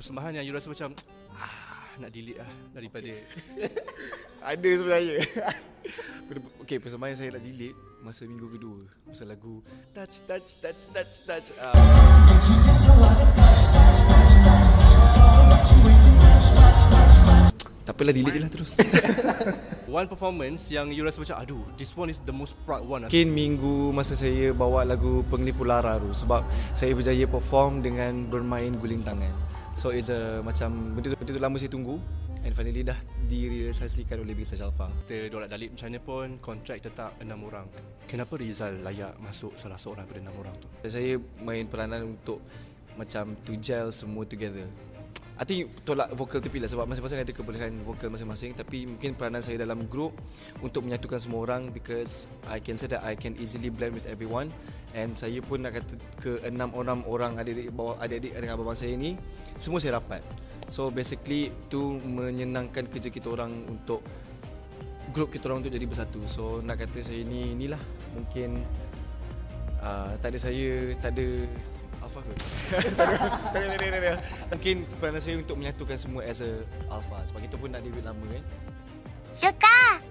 persembahan yang you rasa macam nak delete lah daripada Ada sebenarnya. Okay, persembahan saya nak delete masa minggu kedua pasal lagu touch. Tapilah delete je lah terus. one performance yang you rasa macam aduh, this one is the most proud one. Mungkin minggu masa saya bawa lagu Pengenipu Lara tu, sebab saya berjaya perform dengan bermain guling tangan. So it's macam benda tu lama saya tunggu, and finally dah direalisasikan oleh Big Star Alpha. Kita Dolak Dalip macam mana pun kontrak tetap 6 orang. Kenapa Rizal layak masuk salah seorang daripada 6 orang tu? Saya main peranan untuk macam to gel semua together. I think tolak vokal tepi lah, sebab masing-masing ada kebolehan vokal masing-masing. Tapi mungkin peranan saya dalam group untuk menyatukan semua orang, because I can say that I can easily blend with everyone. And saya pun nak kata ke 6 orang adik-adik dengan abang saya ni semua saya rapat. So basically tu menyenangkan kerja kita orang untuk group kita orang untuk jadi bersatu. So nak kata saya inilah mungkin tak ada saya, tak ada Alpha ke? Tak ada. Mungkin peranan saya untuk menyatukan semua as a Alpha, sebab kita pun nak debut lama kan. Suka!